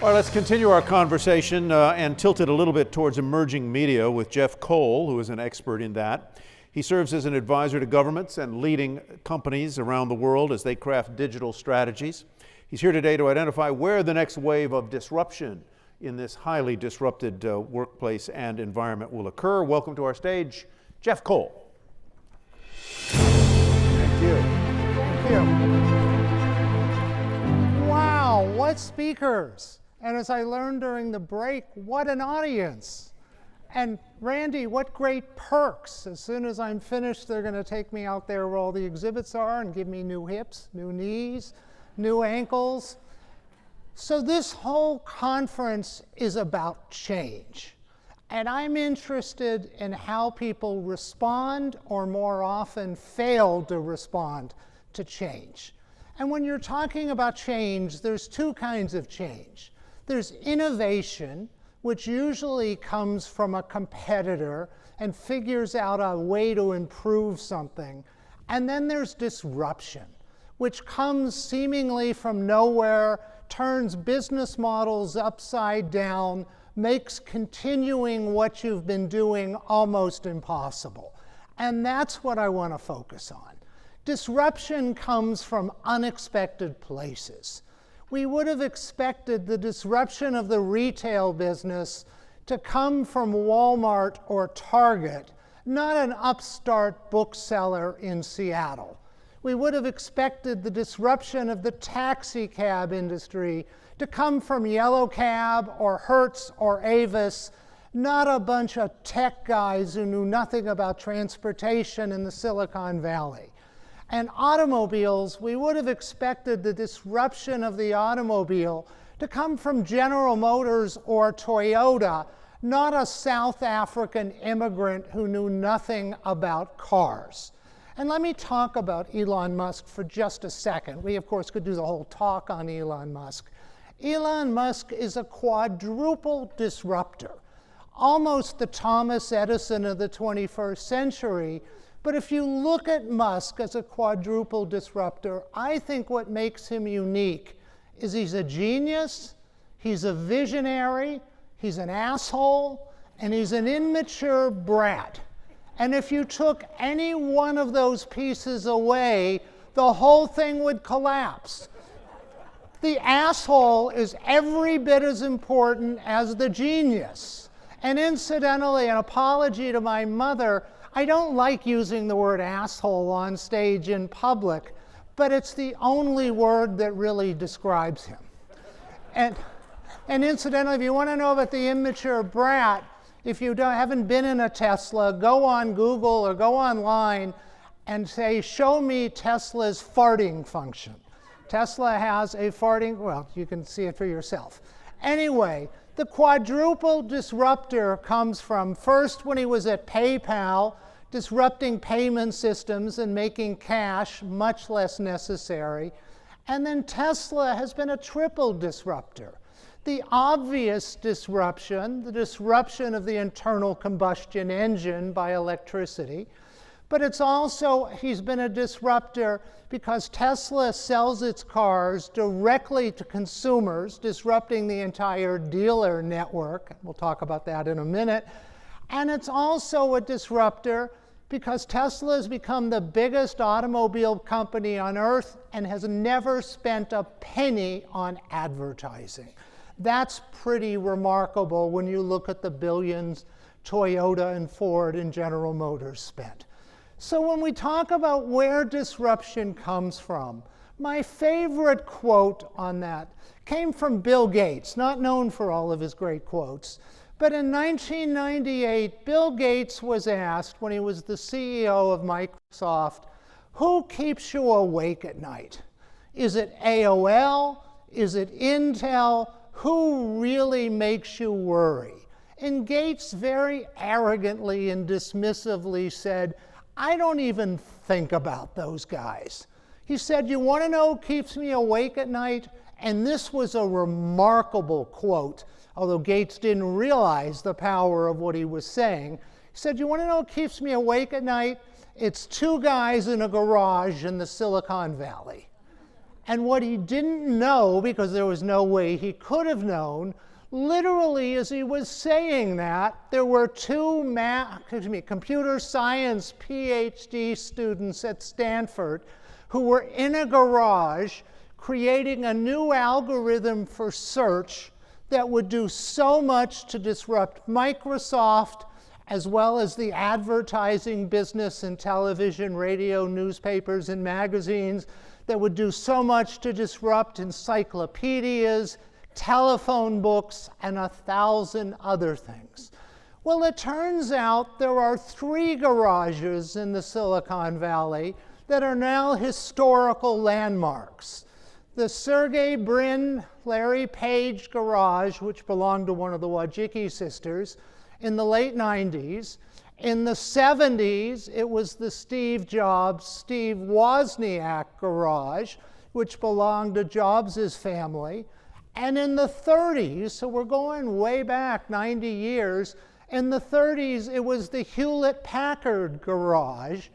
All right, let's continue our conversation and tilt it a little bit towards emerging media with Jeff Cole, who is an expert in that. He serves as an advisor to governments and leading companies around the world as they craft digital strategies. He's here today to identify where the next wave of disruption in this highly disrupted workplace and environment will occur. Welcome to our stage, Jeff Cole. Thank you. Thank you. Wow, what speakers. And as I learned during the break, what an audience. And Randy, what great perks. As soon as I'm finished, they're going to take me out there where all the exhibits are and give me new hips, new knees, new ankles. So this whole conference is about change. And I'm interested in how people respond, or more often fail to respond to change. And when you're talking about change, there's two kinds of change. There's innovation, which usually comes from a competitor and figures out a way to improve something. And then there's disruption, which comes seemingly from nowhere, turns business models upside down, makes continuing what you've been doing almost impossible. And that's what I want to focus on. Disruption comes from unexpected places. We would have expected the disruption of the retail business to come from Walmart or Target, not an upstart bookseller in Seattle. We would have expected the disruption of the taxi cab industry to come from Yellow Cab or Hertz or Avis, not a bunch of tech guys who knew nothing about transportation in the Silicon Valley. And automobiles, we would have expected the disruption of the automobile to come from General Motors or Toyota, not a South African immigrant who knew nothing about cars. And let me talk about Elon Musk for just a second. We, of course, could do the whole talk on Elon Musk. Elon Musk is a quadruple disruptor, almost the Thomas Edison of the 21st century. But if you look at Musk as a quadruple disruptor, I think what makes him unique is he's a genius, he's a visionary, he's an asshole, and he's an immature brat. And if you took any one of those pieces away, the whole thing would collapse. The asshole is every bit as important as the genius. And incidentally, an apology to my mother, I don't like using the word asshole on stage in public, but it's the only word that really describes him. And incidentally, if you want to know about the immature brat, if you haven't been in a Tesla, go on Google or go online and say, show me Tesla's farting function. Tesla has a farting, well, you can see it for yourself. Anyway, the quadruple disruptor comes from first when he was at PayPal, disrupting payment systems and making cash much less necessary. And then Tesla has been a triple disruptor. The obvious disruption, the disruption of the internal combustion engine by electricity, but it's also, he's been a disruptor because Tesla sells its cars directly to consumers, disrupting the entire dealer network. We'll talk about that in a minute. And it's also a disruptor because Tesla has become the biggest automobile company on earth and has never spent a penny on advertising. That's pretty remarkable when you look at the billions Toyota and Ford and General Motors spent. So when we talk about where disruption comes from, my favorite quote on that came from Bill Gates, not known for all of his great quotes. But in 1998, Bill Gates was asked, when he was the CEO of Microsoft, who keeps you awake at night? Is it AOL? Is it Intel? Who really makes you worry? And Gates very arrogantly and dismissively said, I don't even think about those guys. He said, you want to know what keeps me awake at night? And this was a remarkable quote, although Gates didn't realize the power of what he was saying. He said, you want to know what keeps me awake at night? It's two guys in a garage in the Silicon Valley. And what he didn't know, because there was no way he could have known, literally as he was saying that, there were two computer science PhD students at Stanford who were in a garage creating a new algorithm for search that would do so much to disrupt Microsoft, as well as the advertising business in television, radio, newspapers, and magazines, that would do so much to disrupt encyclopedias, telephone books, and 1,000 other things. Well, it turns out there are 3 garages in the Silicon Valley that are now historical landmarks. The Sergey Brin, Larry Page garage, which belonged to one of the Wojcicki sisters, in the late 90s. In the 70s, it was the Steve Jobs, Steve Wozniak garage, which belonged to Jobs' family. And in the 30s, so we're going way back 90 years, in the 30s, it was the Hewlett-Packard garage.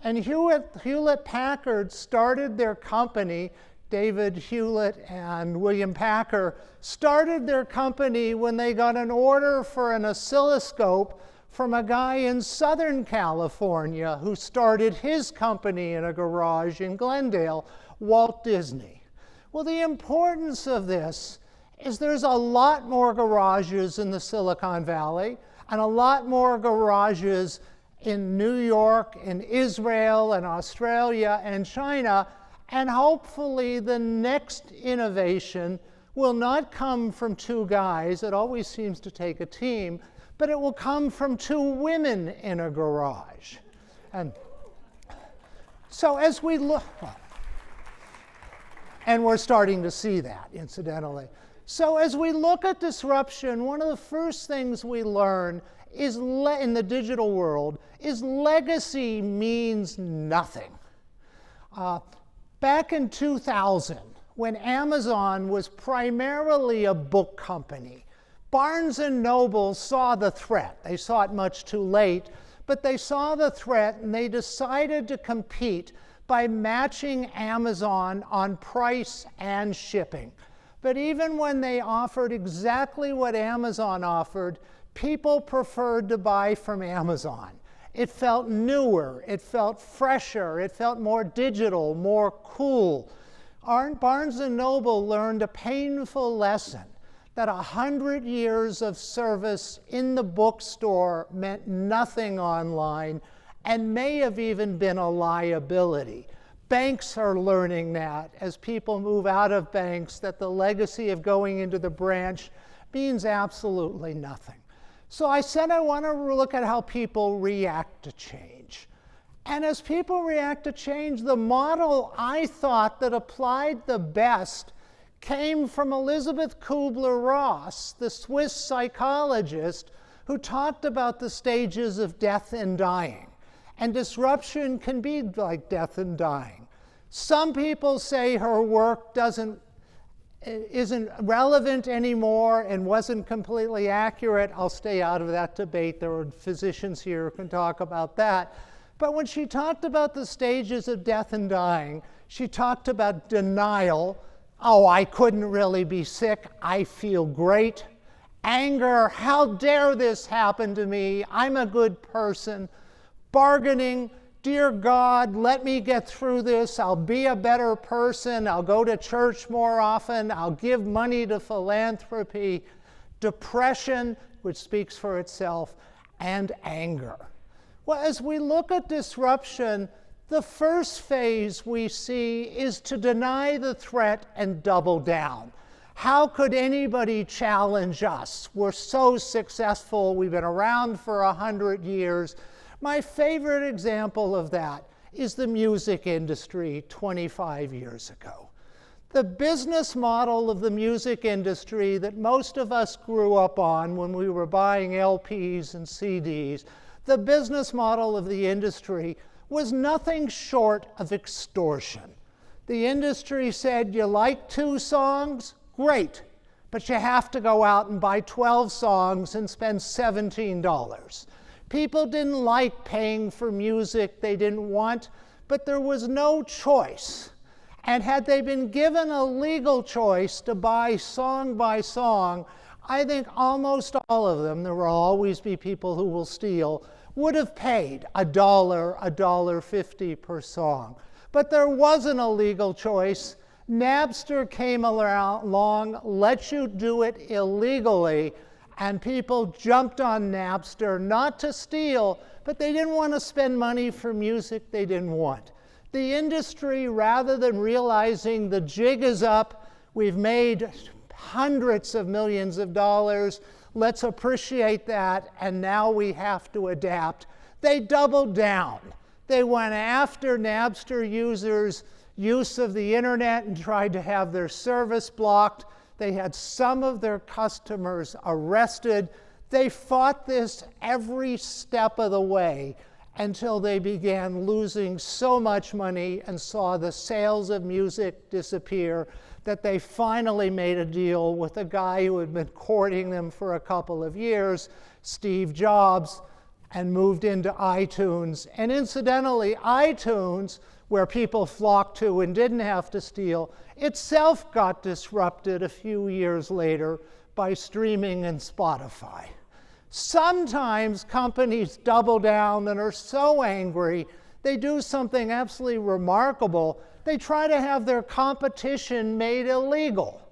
And Hewlett-Packard started their company, David Hewlett and William Packer started their company when they got an order for an oscilloscope from a guy in Southern California who started his company in a garage in Glendale, Walt Disney. Well, the importance of this is there's a lot more garages in the Silicon Valley and a lot more garages in New York, in Israel, and Australia, and China. And hopefully the next innovation will not come from 2 guys. It always seems to take a team, but it will come from 2 women in a garage. And so as we look, and we're starting to see that, incidentally. So as we look at disruption, one of the first things we learn is in the digital world is legacy means nothing. Back in 2000, when Amazon was primarily a book company, Barnes & Noble saw the threat. They saw it much too late, but they saw the threat and they decided to compete by matching Amazon on price and shipping. But even when they offered exactly what Amazon offered, people preferred to buy from Amazon. It felt newer, it felt fresher, it felt more digital, more cool. Barnes & Noble learned a painful lesson that 100 years of service in the bookstore meant nothing online and may have even been a liability. Banks are learning that as people move out of banks, that the legacy of going into the branch means absolutely nothing. So I said I want to look at how people react to change. And as people react to change, the model I thought that applied the best came from Elizabeth Kubler-Ross, the Swiss psychologist who talked about the stages of death and dying. And disruption can be like death and dying. Some people say her work isn't relevant anymore and wasn't completely accurate. I'll stay out of that debate. There are physicians here who can talk about that. But when she talked about the stages of death and dying, she talked about denial. Oh, I couldn't really be sick. I feel great. Anger, how dare this happen to me? I'm a good person. Bargaining, dear God, let me get through this. I'll be a better person. I'll go to church more often. I'll give money to philanthropy. Depression, which speaks for itself, and anger. Well, as we look at disruption, the first phase we see is to deny the threat and double down. How could anybody challenge us? We're so successful. We've been around for 100 years. My favorite example of that is the music industry 25 years ago. The business model of the music industry that most of us grew up on when we were buying LPs and CDs, the business model of the industry was nothing short of extortion. The industry said, you like 2 songs? Great, but you have to go out and buy 12 songs and spend $17. People didn't like paying for music they didn't want, but there was no choice. And had they been given a legal choice to buy song by song, I think almost all of them, there will always be people who will steal, would have paid $1, $1.50 per song. But there wasn't a legal choice. Napster came along, let you do it illegally, and people jumped on Napster not to steal, but they didn't want to spend money for music they didn't want. The industry, rather than realizing the jig is up, we've made hundreds of millions of dollars, let's appreciate that, and now we have to adapt, they doubled down. They went after Napster users' use of the internet and tried to have their service blocked. They had some of their customers arrested. They fought this every step of the way until they began losing so much money and saw the sales of music disappear that they finally made a deal with a guy who had been courting them for a couple of years, Steve Jobs, and moved into iTunes. And incidentally, iTunes, where people flocked to and didn't have to steal, itself got disrupted a few years later by streaming and Spotify. Sometimes companies double down and are so angry, they do something absolutely remarkable. They try to have their competition made illegal.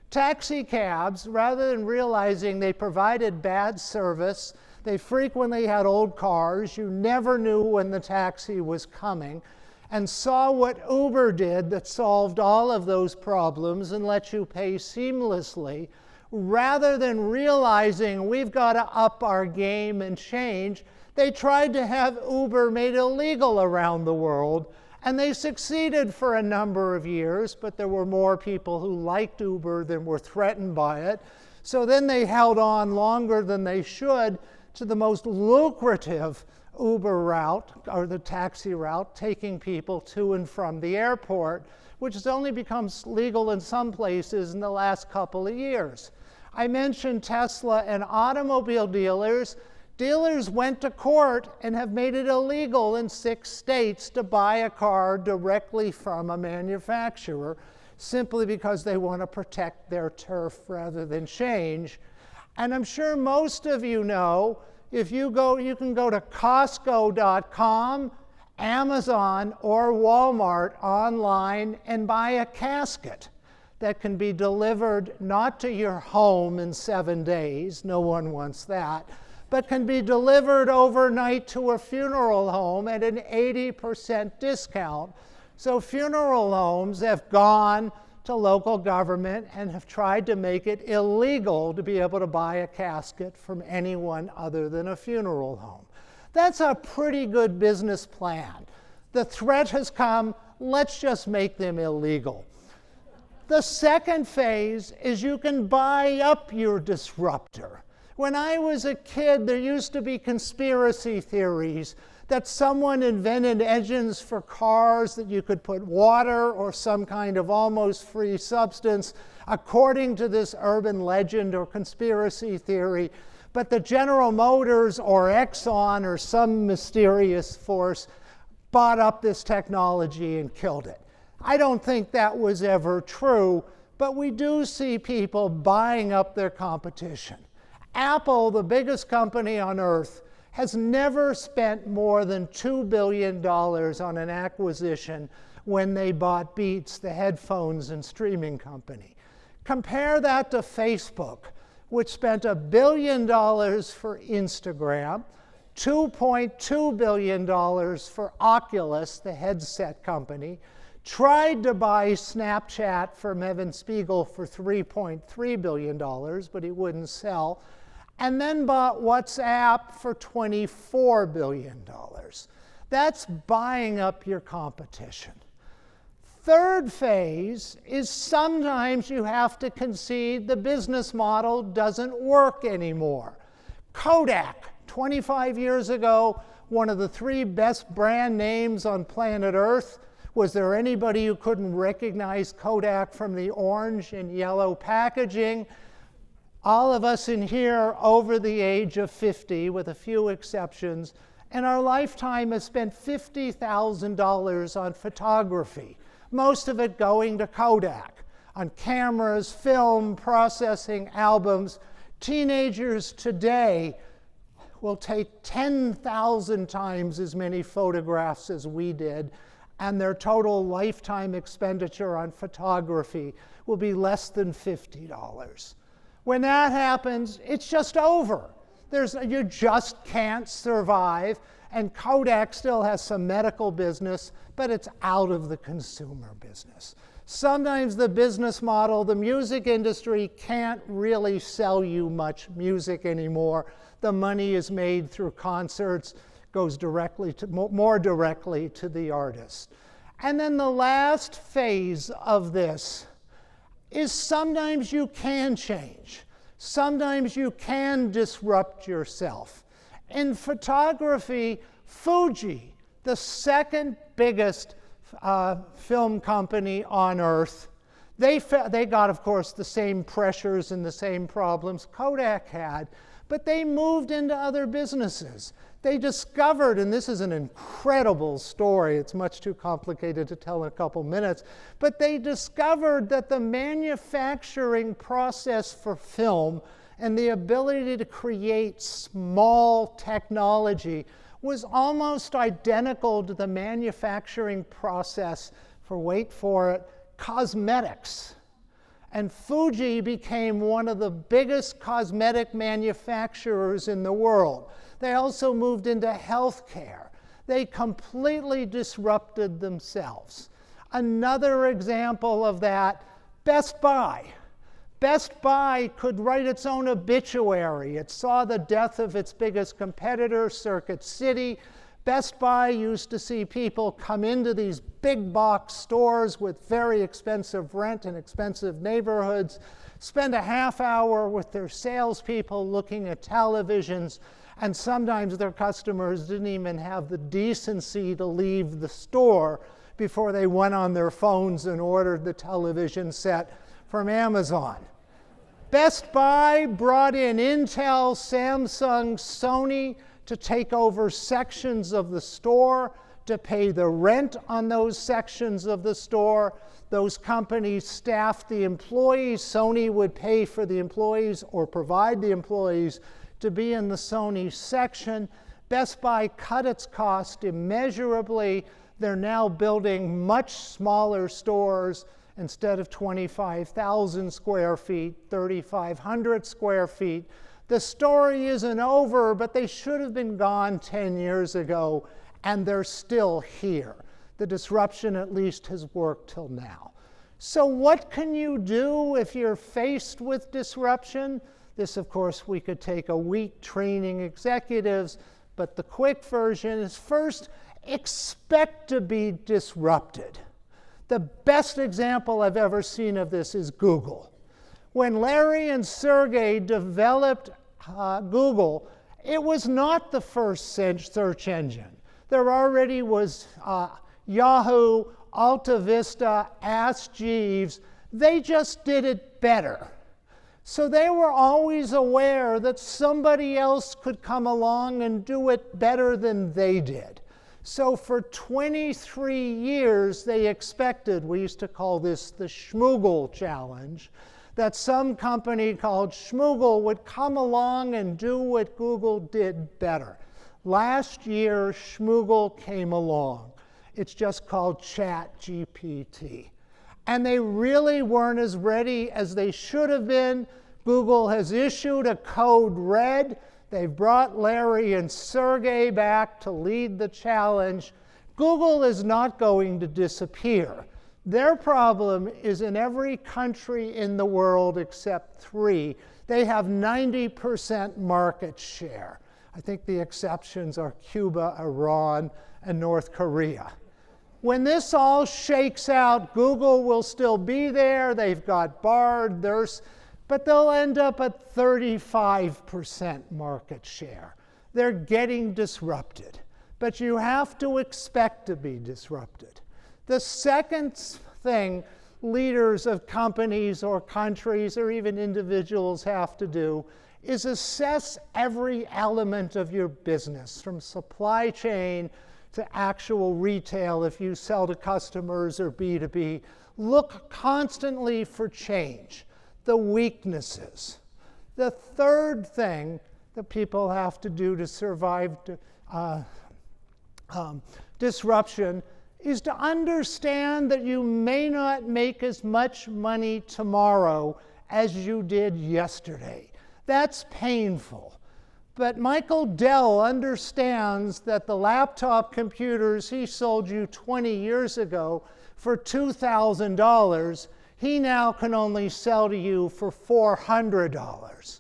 Taxi cabs, rather than realizing they provided bad service, they frequently had old cars, you never knew when the taxi was coming, and saw what Uber did that solved all of those problems and let you pay seamlessly. Rather than realizing we've got to up our game and change, they tried to have Uber made illegal around the world, and they succeeded for a number of years, but there were more people who liked Uber than were threatened by it. So then they held on longer than they should to the most lucrative Uber route, or the taxi route, taking people to and from the airport, which has only become legal in some places in the last couple of years. I mentioned Tesla and automobile dealers. Dealers went to court and have made it illegal in 6 states to buy a car directly from a manufacturer, simply because they want to protect their turf rather than change. And I'm sure most of you know, if you can go to Costco.com, Amazon, or Walmart online and buy a casket that can be delivered not to your home in 7 days, no one wants that, but can be delivered overnight to a funeral home at an 80% discount. So funeral homes have gone to local government and have tried to make it illegal to be able to buy a casket from anyone other than a funeral home. That's a pretty good business plan. The threat has come, let's just make them illegal. The second phase is you can buy up your disruptor. When I was a kid, there used to be conspiracy theories that someone invented engines for cars that you could put water or some kind of almost free substance, according to this urban legend or conspiracy theory. But the General Motors or Exxon or some mysterious force bought up this technology and killed it. I don't think that was ever true, but we do see people buying up their competition. Apple, the biggest company on earth, has never spent more than $2 billion on an acquisition when they bought Beats, the headphones and streaming company. Compare that to Facebook, which spent $1 billion for Instagram, $2.2 billion for Oculus, the headset company, tried to buy Snapchat from Evan Spiegel for $3.3 billion, but he wouldn't sell, and then bought WhatsApp for $24 billion. That's buying up your competition. Third phase is sometimes you have to concede the business model doesn't work anymore. Kodak, 25 years ago, one of the 3 best brand names on planet Earth. Was there anybody who couldn't recognize Kodak from the orange and yellow packaging? All of us in here over the age of 50, with a few exceptions, in our lifetime has spent $50,000 on photography, most of it going to Kodak, on cameras, film, processing, albums. Teenagers today will take 10,000 times as many photographs as we did, and their total lifetime expenditure on photography will be less than $50. When that happens, it's just over. You just can't survive, and Kodak still has some medical business, but it's out of the consumer business. Sometimes the business model, the music industry can't really sell you much music anymore. The money is made through concerts, goes directly to, more directly to the artist. And then the last phase of this is sometimes you can change. Sometimes you can disrupt yourself. In photography, Fuji, the second biggest film company on earth, they got, of course, the same pressures and the same problems Kodak had, but they moved into other businesses. They discovered, and this is an incredible story, it's much too complicated to tell in a couple minutes, but they discovered that the manufacturing process for film and the ability to create small technology was almost identical to the manufacturing process for, wait for it, cosmetics. And Fuji became one of the biggest cosmetic manufacturers in the world. They also moved into healthcare. They completely disrupted themselves. Another example of that, Best Buy. Best Buy could write its own obituary. It saw the death of its biggest competitor, Circuit City. Best Buy used to see people come into these big box stores with very expensive rent in expensive neighborhoods, spend a half hour with their salespeople looking at televisions, and sometimes their customers didn't even have the decency to leave the store before they went on their phones and ordered the television set from Amazon. Best Buy brought in Intel, Samsung, Sony to take over sections of the store, to pay the rent on those sections of the store. Those companies staffed the employees. Sony would pay for the employees or provide the employees to be in the Sony section. Best Buy cut its cost immeasurably. They're now building much smaller stores. Instead of 25,000 square feet, 3,500 square feet. The story isn't over, but they should have been gone 10 years ago, and they're still here. The disruption at least has worked till now. So what can you do if you're faced with disruption? This, of course, we could take a week training executives, but the quick version is first, expect to be disrupted. The best example I've ever seen of this is Google. When Larry and Sergey developed Google, it was not the first search engine. There already was Yahoo, AltaVista, Ask Jeeves. They just did it better. So they were always aware that somebody else could come along and do it better than they did. So for 23 years, they expected, we used to call this the Schmoogle challenge, that some company called Schmoogle would come along and do what Google did better. Last year, Schmoogle came along. It's just called ChatGPT. And they really weren't as ready as they should have been. Google has issued a code red. They've brought Larry and Sergey back to lead the challenge. Google is not going to disappear. Their problem is in every country in the world except 3. They have 90% market share. I think the exceptions are Cuba, Iran, and North Korea. When this all shakes out, Google will still be there. They've got Bard, but they'll end up at 35% market share. They're getting disrupted, but you have to expect to be disrupted. The second thing leaders of companies or countries or even individuals have to do is assess every element of your business, from supply chain to actual retail if you sell to customers or B2B. Look constantly for change, the weaknesses. The third thing that people have to do to survive disruption is to understand that you may not make as much money tomorrow as you did yesterday. That's painful. But Michael Dell understands that the laptop computers he sold you 20 years ago for $2,000, he now can only sell to you for $400.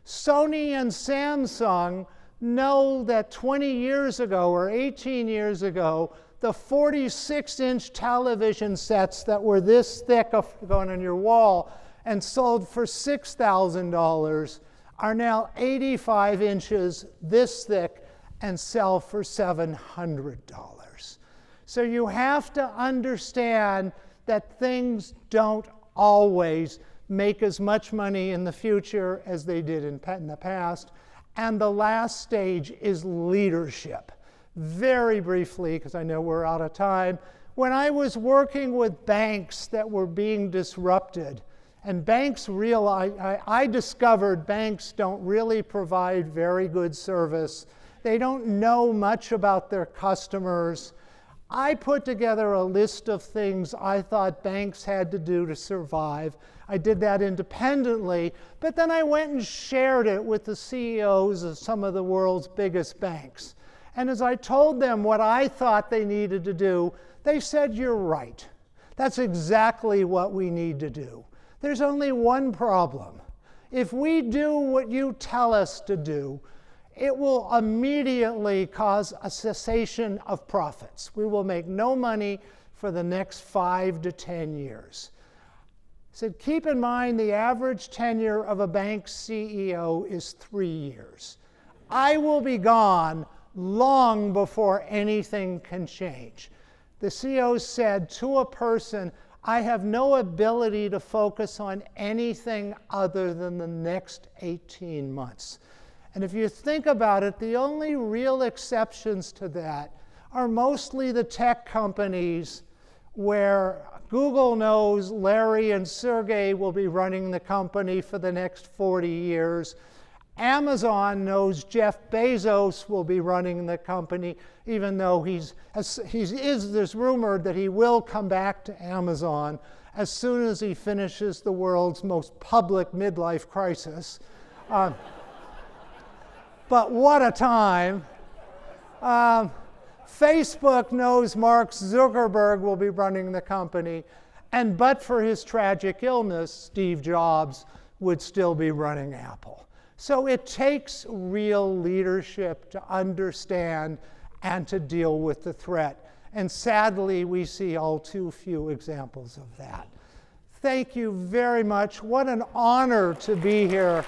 Sony and Samsung know that 20 years ago or 18 years ago, the 46-inch television sets that were this thick going on your wall and sold for $6,000 are now 85 inches this thick and sell for $700. So you have to understand that things don't always make as much money in the future as they did in the past. And the last stage is leadership. Very briefly, because I know we're out of time, when I was working with banks that were being disrupted, and banks realized, I discovered banks don't really provide very good service. They don't know much about their customers. I put together a list of things I thought banks had to do to survive. I did that independently, but then I went and shared it with the CEOs of some of the world's biggest banks. And as I told them what I thought they needed to do, they said, "You're right. That's exactly what we need to do. There's only one problem. If we do what you tell us to do, it will immediately cause a cessation of profits. We will make no money for the next 5 to 10 years. I said, keep in mind the average tenure of a bank CEO is 3 years. I will be gone long before anything can change. The CEO said to a person, I have no ability to focus on anything other than the next 18 months. And if you think about it, the only real exceptions to that are mostly the tech companies where Google knows Larry and Sergey will be running the company for the next 40 years. Amazon knows Jeff Bezos will be running the company, even though there's rumored that he will come back to Amazon as soon as he finishes the world's most public midlife crisis. But what a time. Facebook knows Mark Zuckerberg will be running the company, and but for his tragic illness, Steve Jobs would still be running Apple. So it takes real leadership to understand and to deal with the threat. And sadly, we see all too few examples of that. Thank you very much. What an honor to be here.